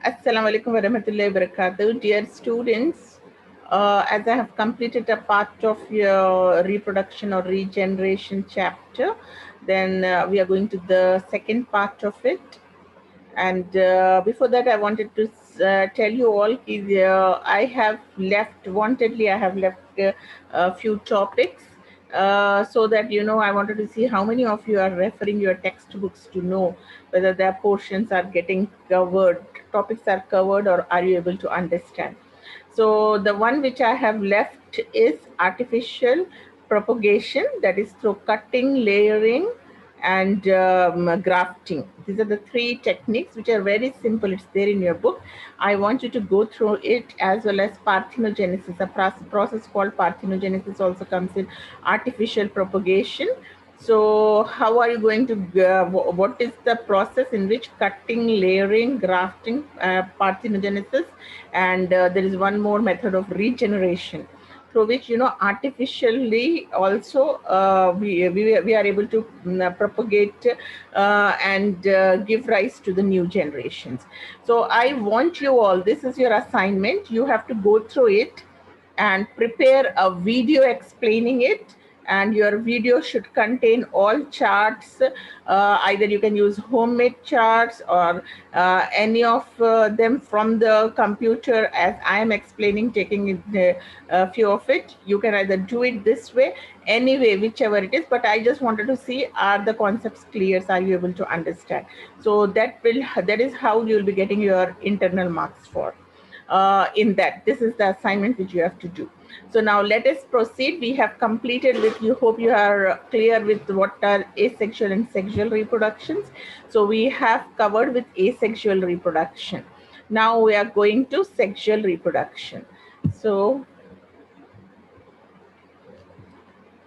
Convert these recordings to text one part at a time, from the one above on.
Assalamu alaikum wa rahmatullahi wa barakatuh. Dear students, as I have completed a part of your reproduction or regeneration chapter, then we are going to the second part of it. And before that, I wanted to tell you all, I have left a few topics so that, I wanted to see how many of you are referring your textbooks to know whether their portions are getting covered, topics are covered, or are you able to understand. So the one which I have left is artificial propagation, that is through cutting, layering, and grafting. These are the three techniques which are very simple. It's there in your book. I want you to go through it, as well as parthenogenesis. A process called parthenogenesis also comes in artificial propagation. So how are you going to, what is the process in which cutting, layering, grafting, parthenogenesis, and there is one more method of regeneration, through which, artificially also we are able to propagate and give rise to the new generations. So I want you all, this is your assignment, you have to go through it and prepare a video explaining it, and your video should contain all charts. Either you can use homemade charts, or any of them from the computer, as I am explaining, taking a few of it. You can either do it this way, anyway, whichever it is, but I just wanted to see, are the concepts clear, are you able to understand? So that is how you will be getting your internal marks for in that. This is the assignment which you have to do. So now let us proceed. We have completed with, you hope you are clear with what are asexual and sexual reproductions. So we have covered with asexual reproduction. Now we are going to sexual reproduction. So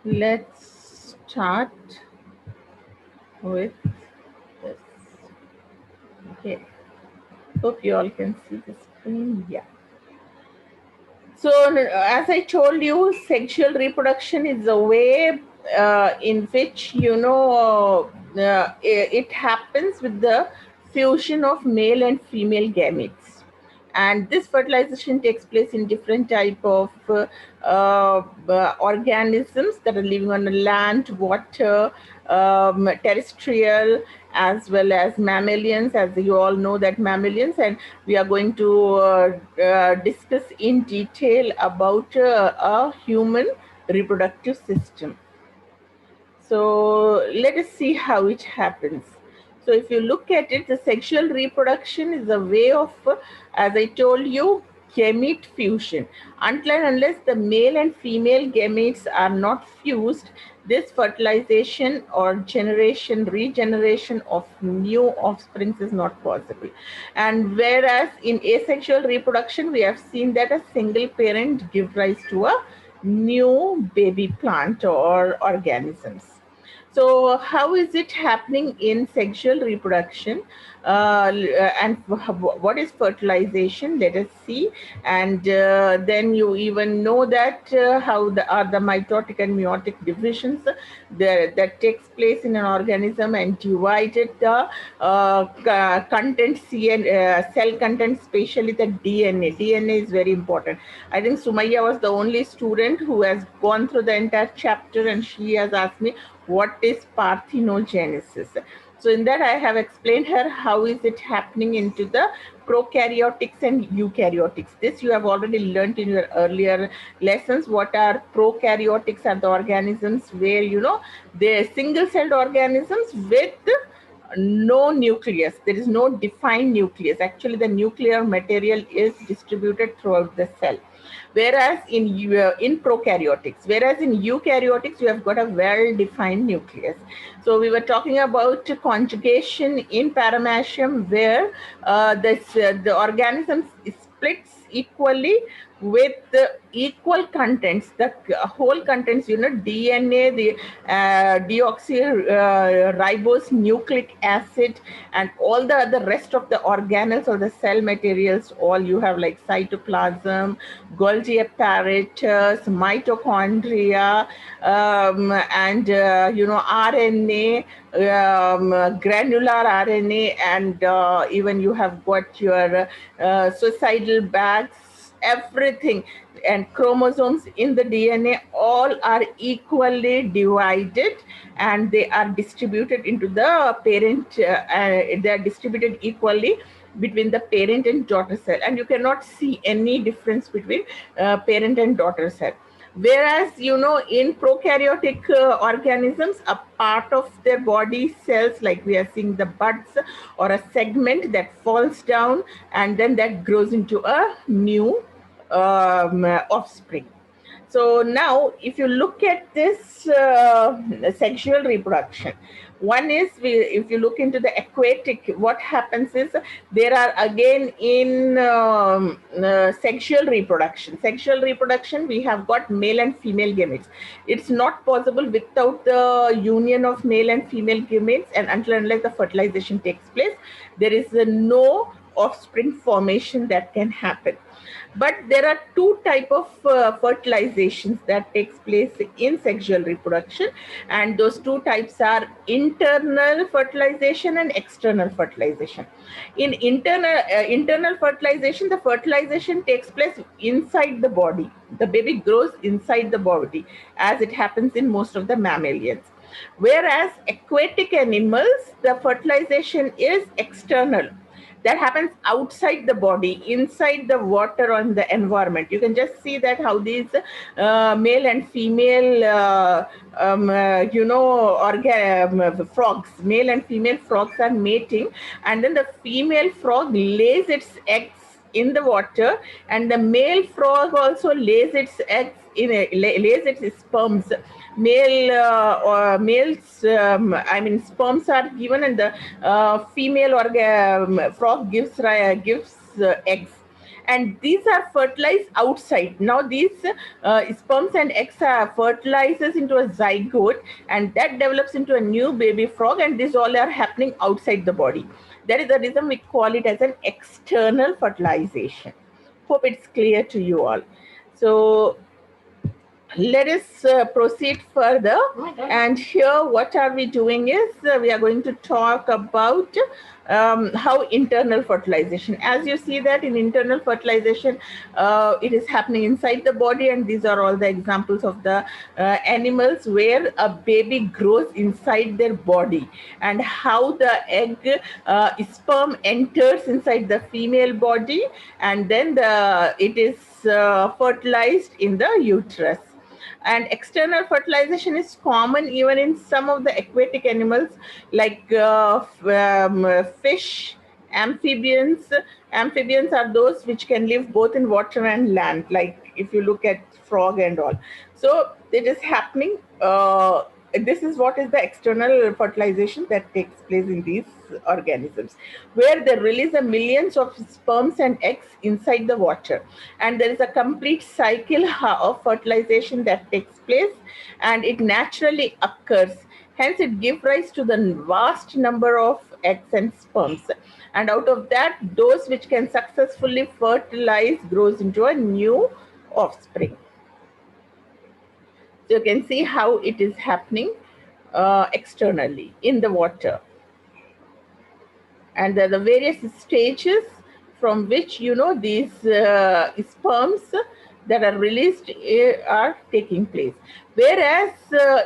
let's start with this. Okay, hope you all can see the screen. Yeah. So, as I told you, sexual reproduction is a way in which, it happens with the fusion of male and female gametes. And this fertilization takes place in different type of organisms that are living on the land, water, terrestrial, as well as mammalians, as you all know that mammalians, and we are going to discuss in detail about a human reproductive system. So let us see how it happens. So if you look at it, the sexual reproduction is a way of, as I told you, gamete fusion. Until and unless the male and female gametes are not fused, this fertilization or regeneration of new offspring is not possible. And whereas in asexual reproduction, we have seen that a single parent gives rise to a new baby plant or organisms. So how is it happening in sexual reproduction, and what is fertilization? Let us see. And then you even know that how are the mitotic and meiotic divisions that takes place in an organism, and divided the content, cell content, especially the DNA. DNA is very important. I think Sumaya was the only student who has gone through the entire chapter, and she has asked me, what is parthenogenesis? So in that I have explained her how is it happening into the prokaryotics and eukaryotics. This you have already learned in your earlier lessons. What are prokaryotics? Are the organisms where, they're single-celled organisms with no nucleus. There is no defined nucleus. Actually, the nuclear material is distributed throughout the cell. Whereas in prokaryotics, whereas in eukaryotics, you have got a well-defined nucleus. So we were talking about conjugation in paramecium, where the organism splits equally with the equal contents, the whole contents, DNA, the deoxyribose nucleic acid, and all the rest of the organelles or the cell materials. All you have like cytoplasm, Golgi apparatus, mitochondria, and RNA, granular RNA, and even you have got your suicidal bags, everything, and chromosomes in the DNA all are equally divided, and they are distributed into the parent, they are distributed equally between the parent and daughter cell, and you cannot see any difference between parent and daughter cell. Whereas, in prokaryotic organisms, a part of their body cells, like we are seeing the buds or a segment that falls down, and then that grows into a new offspring. So now, if you look at this sexual reproduction, one is, if you look into the aquatic, what happens is there are again in sexual reproduction. Sexual reproduction, we have got male and female gametes. It's not possible without the union of male and female gametes, and until unless the fertilization takes place, there is no offspring formation that can happen. But there are two type of fertilizations that takes place in sexual reproduction, and those two types are internal fertilization and external fertilization. In internal fertilization, the fertilization takes place inside the body. The baby grows inside the body, as it happens in most of the mammalians. Whereas aquatic animals, the fertilization is external, that happens outside the body, inside the water, on the environment. You can just see that how these male and female frogs, male and female frogs are mating, and then the female frog lays its eggs in the water, and the male frog also lays its eggs lays its sperms. Males, I mean, sperms are given, and the female frog gives eggs, and these are fertilized outside. Now these sperms and eggs are fertilizes into a zygote, and that develops into a new baby frog, and these all are happening outside the body. That is the reason we call it as an external fertilization. Hope it's clear to you all. So let us proceed further. And here, what are we doing is we are going to talk about how internal fertilization. As you see that in internal fertilization, it is happening inside the body, and these are all the examples of the animals where a baby grows inside their body, and how the egg sperm enters inside the female body, and then it is fertilized in the uterus. And external fertilization is common even in some of the aquatic animals, like fish, amphibians. Amphibians are those which can live both in water and land, like if you look at frog and all. So it is happening. This is what is the external fertilization that takes place in these organisms, where they release a millions of sperms and eggs inside the water, and there is a complete cycle of fertilization that takes place, and it naturally occurs. Hence, it gives rise to the vast number of eggs and sperms, and out of that, those which can successfully fertilize grows into a new offspring. So you can see how it is happening externally in the water. And there are the various stages from which, these sperms that are released are taking place. Whereas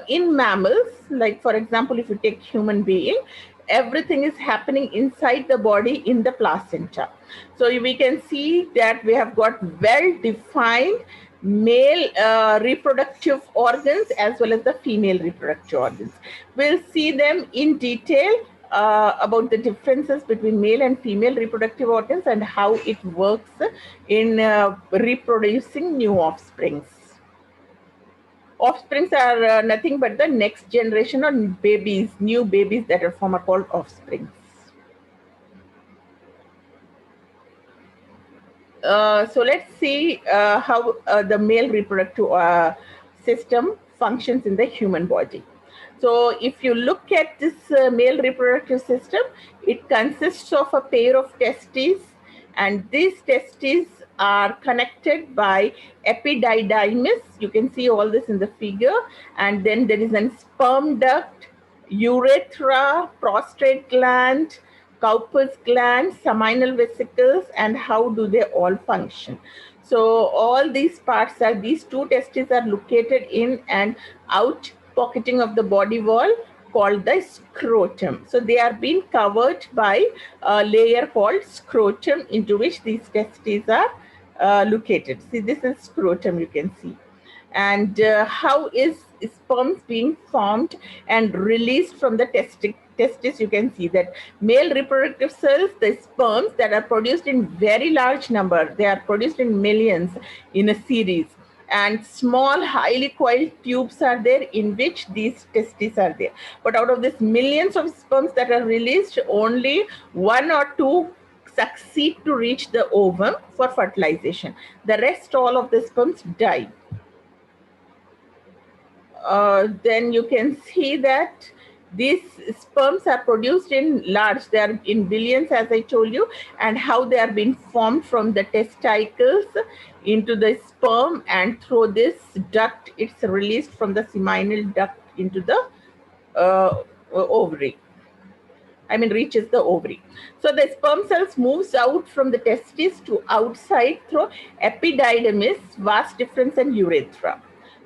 in mammals, like for example, if you take human being, everything is happening inside the body in the placenta. So we can see that we have got well-defined male reproductive organs as well as the female reproductive organs. We'll see them in detail about the differences between male and female reproductive organs and how it works in reproducing new offsprings. Offsprings are nothing but the next generation of babies, new babies that are formed are called offsprings. So let's see how the male reproductive system functions in the human body. So if you look at this male reproductive system, it consists of a pair of testes, and these testes are connected by epididymis. You can see all this in the figure. And then there is a sperm duct, urethra, prostate gland, Cowper's gland, seminal vesicles, and how do they all function. So all these parts are, these two testes are located in and out pocketing of the body wall called the scrotum. So they are being covered by a layer called scrotum into which these testes are located. See, this is scrotum, you can see. And how is sperms being formed and released from the testis? You can see that male reproductive cells, the sperms that are produced in very large number, they are produced in millions in a series, and small highly coiled tubes are there in which these testes are there. But out of this millions of sperms that are released, only one or two succeed to reach the ovum for fertilization. The rest all of the sperms die. Then you can see that these sperms are produced in large, they are in billions, as I told you, and how they are being formed from the testicles into the sperm, and through this duct, it's released from the seminal duct into the ovary. I mean, reaches the ovary. So the sperm cells moves out from the testes to outside through epididymis, vas deferens, and urethra.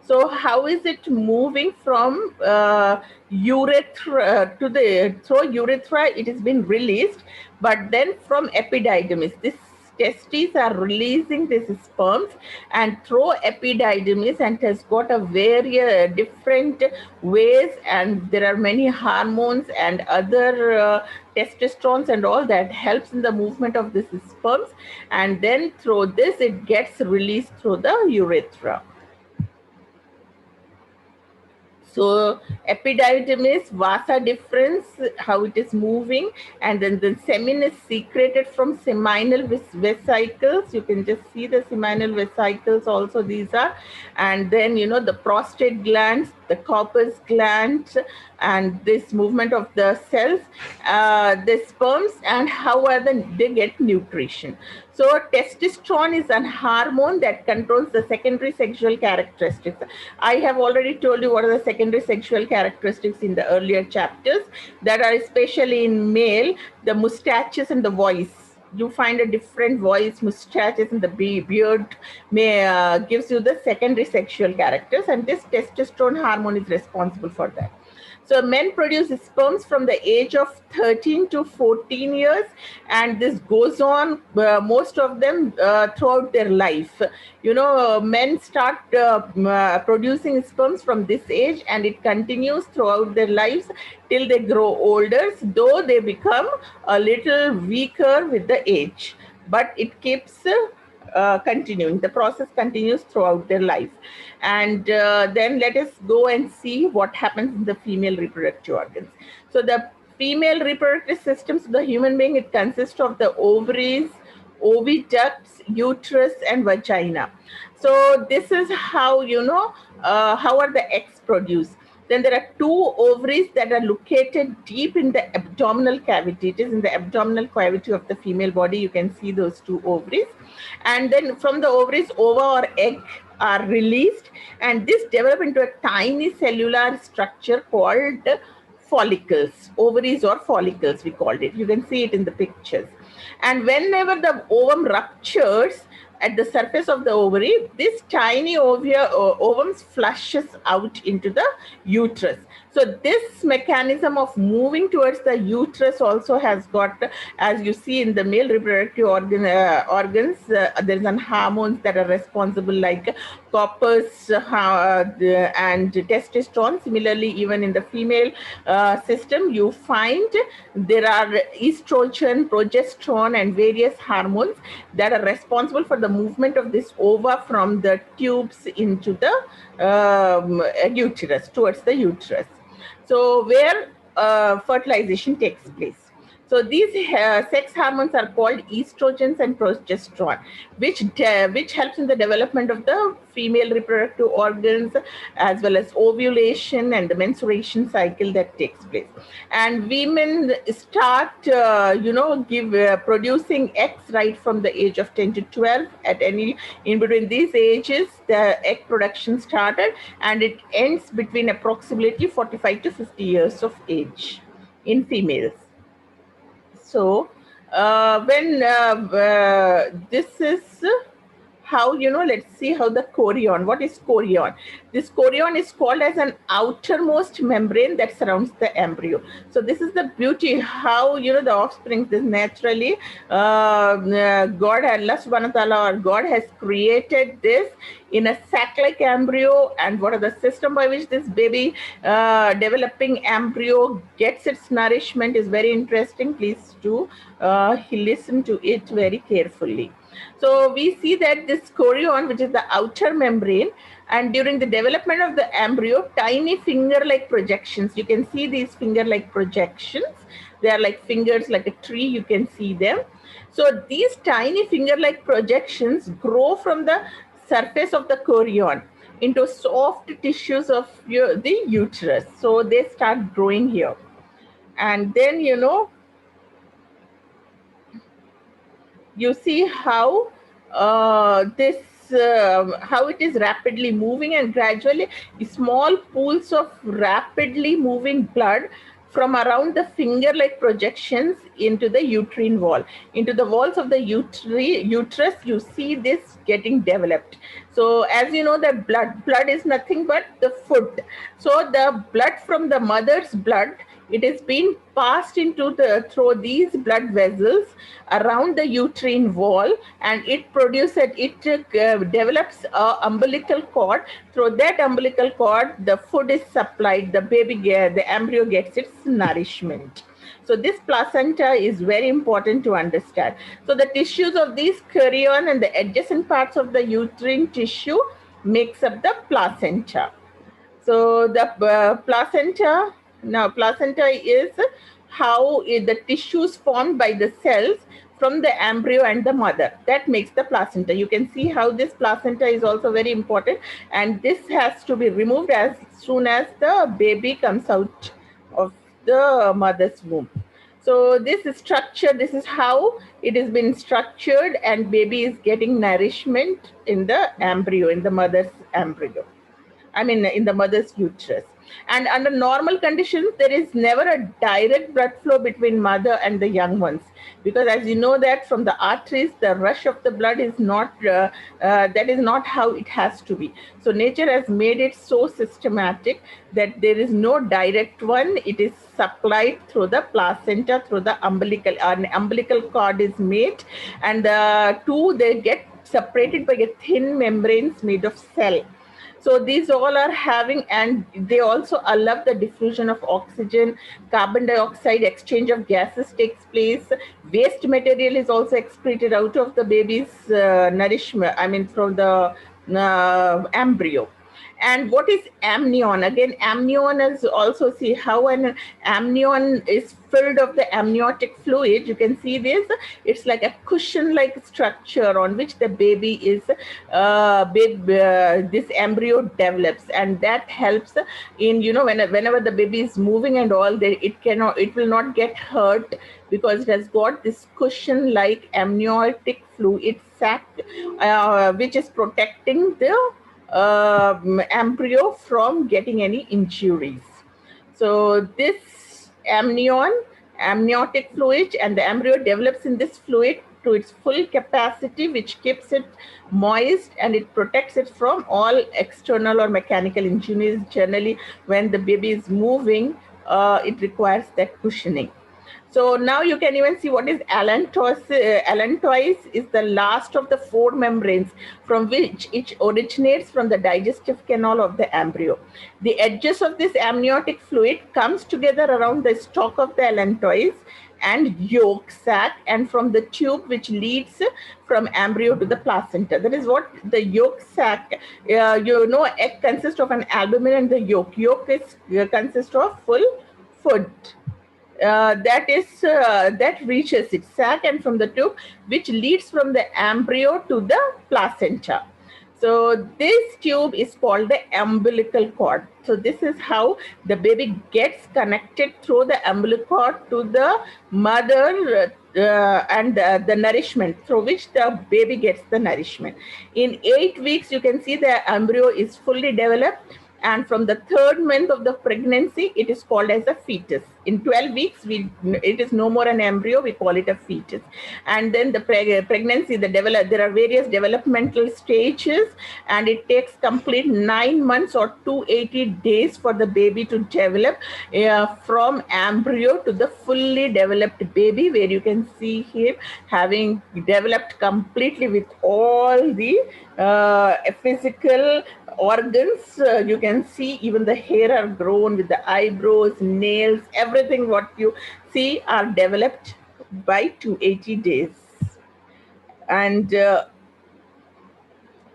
So how is it moving from urethra to the, through urethra? It has been released, but then from epididymis, this testes are releasing these sperms, and through epididymis, and has got a very different ways, and there are many hormones and other testosterone and all that helps in the movement of these sperms, and then through this it gets released through the urethra. So epididymis, vasa deferens, how it is moving, and then the semen is secreted from seminal vesicles. You can just see the seminal vesicles also, these are, and then the prostate glands, the Cowper's glands, and this movement of the cells, the sperms, and how are they get nutrition. So testosterone is an hormone that controls the secondary sexual characteristics. I have already told you what are the secondary sexual characteristics in the earlier chapters, that are especially in male, the mustaches and the voice. You find a different voice, mustaches, and the beard gives you the secondary sexual characters, and this testosterone hormone is responsible for that. So men produce sperms from the age of 13 to 14 years, and this goes on, most of them throughout their life. Men start producing sperms from this age, and it continues throughout their lives till they grow older, though they become a little weaker with the age. But it keeps continuing. The process continues throughout their life. And then let us go and see what happens in the female reproductive organs. So the female reproductive systems of the human being, it consists of the ovaries, oviducts, uterus, and vagina. So this is how, how are the eggs produced. Then there are two ovaries that are located deep in the abdominal cavity. It is in the abdominal cavity of the female body. You can see those two ovaries. And then from the ovaries, ova or egg are released, and this develop into a tiny cellular structure called follicles, ovaries or follicles we called it. You can see it in the pictures. And whenever the ovum ruptures at the surface of the ovary, this tiny ovum flushes out into the uterus. So this mechanism of moving towards the uterus also has got, as you see in the male reproductive organs, there is an hormones that are responsible, like Cowper's and testosterone. Similarly, even in the female system, you find there are estrogen, progesterone, and various hormones that are responsible for the movement of this ova from the tubes into the uterus, towards the uterus. So where fertilization takes place. So these sex hormones are called estrogens and progesterone, which helps in the development of the female reproductive organs, as well as ovulation and the menstruation cycle that takes place. And women start, give producing eggs right from the age of 10 to 12. At any in between these ages, the egg production started, and it ends between approximately 45 to 50 years of age in females. So when this is how, let's see how the chorion. What is chorion? This chorion is called as an outermost membrane that surrounds the embryo. So this is the beauty how, the offspring, this naturally God, Allah subhanahu wa ta'ala, or God has created this in a sac-like embryo. And what are the system by which this baby developing embryo gets its nourishment is very interesting. Please do listen to it very carefully. So we see that this chorion, which is the outer membrane, and during the development of the embryo, tiny finger-like projections. You can see these finger-like projections. They are like fingers, like a tree. You can see them. So these tiny finger-like projections grow from the surface of the chorion into soft tissues of the uterus. So they start growing here. And then, you see how how it is rapidly moving, and gradually small pools of rapidly moving blood from around the finger-like projections into the uterine wall, into the walls of the uterus. You see this getting developed. So as you know, that blood is nothing but the food. So the blood from the mother's blood, it is being passed through these blood vessels around the uterine wall, and it develops a umbilical cord. Through that umbilical cord, the food is supplied. The embryo gets its nourishment. So this placenta is very important to understand. So the tissues of these chorion and the adjacent parts of the uterine tissue makes up the placenta. So the placenta is how the tissues formed by the cells from the embryo and the mother. That makes the placenta. You can see how this placenta is also very important, and this has to be removed as soon as the baby comes out of the mother's womb. So this structure, this is how it has been structured, and baby is getting nourishment in the embryo, in the mother's embryo. In the mother's uterus. And under normal conditions, there is never a direct blood flow between mother and the young ones, because as you know that from the arteries, the rush of the blood is not, that is not how it has to be. So nature has made it so systematic that there is no direct one. It is supplied through the placenta, through the umbilical. An umbilical cord is made, and the two, they get separated by a thin membranes made of cell. So these all are having, and they also allow the diffusion of oxygen, carbon dioxide, exchange of gases takes place. Waste material is also excreted out of the baby's nourishment, from the embryo. And what is amnion? Again, amnion is also, see how an amnion is filled of the amniotic fluid. You can see this. It's like a cushion-like structure on which the baby is, this embryo develops, and that helps in, whenever the baby is moving and all, it will not get hurt, because it has got this cushion-like amniotic fluid sac, which is protecting the embryo from getting any injuries. So this amniotic fluid, and the embryo develops in this fluid to its full capacity, which keeps it moist, and it protects it from all external or mechanical injuries. Generally, when the baby is moving, it requires that cushioning. So now you can even see what is allantois. Allantois is the last of the four membranes from which it originates from the digestive canal of the embryo. The edges of this amniotic fluid comes together around the stalk of the allantois and yolk sac, and from the tube which leads from embryo to the placenta. That is what the yolk sac, egg consists of an albumin and the yolk. Yolk consists of full food. that reaches its sac and from the tube, which leads from the embryo to the placenta. So this tube is called the umbilical cord. So this is how the baby gets connected through the umbilical cord to the mother, and the nourishment through which the baby gets the nourishment. In 8 weeks, you can see the embryo is fully developed, and from the third month of the pregnancy, it is called as a fetus. In 12 weeks, it is no more an embryo, we call it a fetus. And then the pregnancy, there are various developmental stages, and it takes complete 9 months or 280 days for the baby to develop, from embryo to the fully developed baby, where you can see him having developed completely with all the physical organs. You can see even the hair are grown with the eyebrows, nails, everything what you see are developed by 280 days. And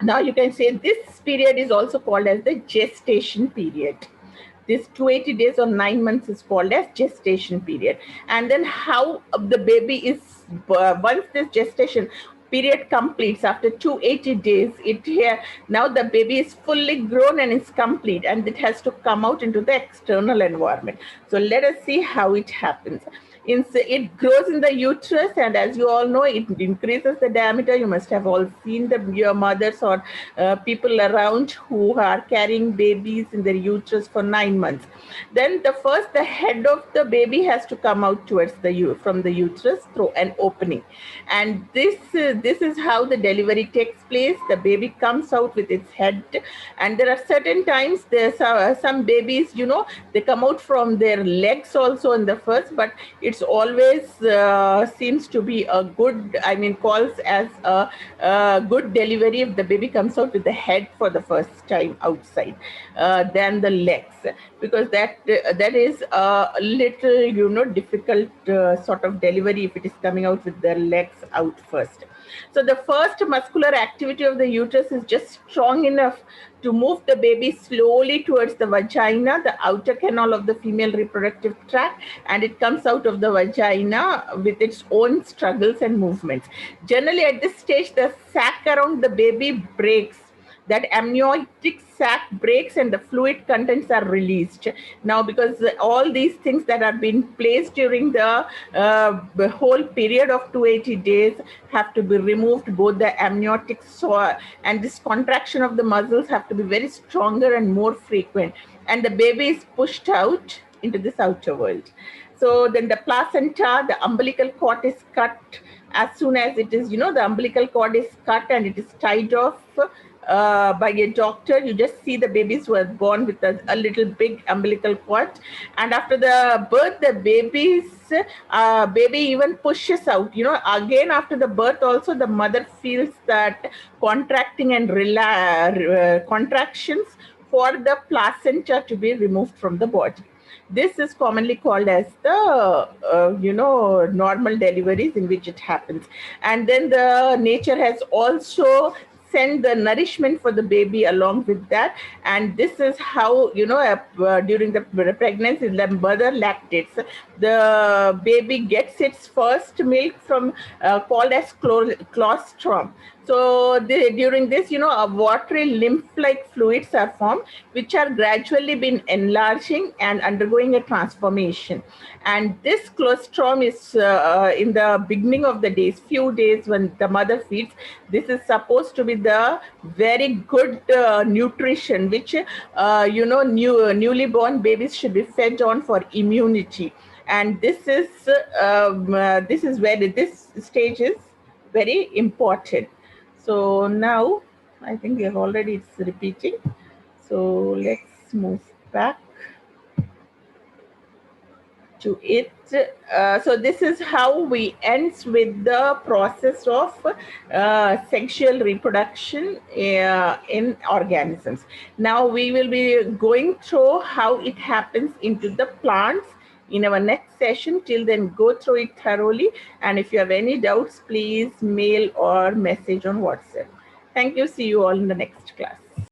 now you can say this period is also called as the gestation period. This 280 days or 9 months is called as gestation period. And then how the baby is, once this gestation period completes after 280 days, now the baby is fully grown and is complete, and it has to come out into the external environment. So let us see how it happens. It grows in the uterus, and as you all know, it increases the diameter. You must have all seen your mothers or people around who are carrying babies in their uterus for 9 months. Then the head of the baby has to come out from the uterus through an opening, and this is how the delivery takes place. The baby comes out with its head, and there are certain times there's some babies, they come out from their legs also in the first, but it's always seems to be a good, calls as a good delivery if the baby comes out with the head for the first time outside than the legs, because that is a little difficult sort of delivery if it is coming out with the legs out first. So the first muscular activity of the uterus is just strong enough to move the baby slowly towards the vagina, the outer canal of the female reproductive tract, and it comes out of the vagina with its own struggles and movements. Generally, at this stage, the sac around the baby breaks. That amniotic sac breaks and the fluid contents are released. Now, because all these things that are being placed during the whole period of 280 days have to be removed, both the amniotic and this contraction of the muscles have to be very stronger and more frequent. And the baby is pushed out into this outer world. So then the placenta, the umbilical cord is cut. As soon as it is, the umbilical cord is cut and it is tied off by a doctor, you just see the babies who are born with a little big umbilical cord. And after the birth, the baby even pushes out. Again, after the birth also, the mother feels that contracting and contractions for the placenta to be removed from the body. This is commonly called as the, normal deliveries in which it happens. And then the nature has also send the nourishment for the baby along with that. And this is how, during the pregnancy, the mother lactates. The baby gets its first milk from called as colostrum. So during this, a watery lymph-like fluids are formed, which are gradually been enlarging and undergoing a transformation. And this colostrum is in the beginning of the days, few days when the mother feeds. This is supposed to be the very good nutrition, which newly born babies should be fed on for immunity. And this is where this stage is very important. So now I think we have already, it's repeating. So let's move back to it. So this is how we ends with the process of sexual reproduction in organisms. Now we will be going through how it happens into the plants in our next session. Till then, go through it thoroughly. And if you have any doubts, please mail or message on WhatsApp. Thank you. See you all in the next class.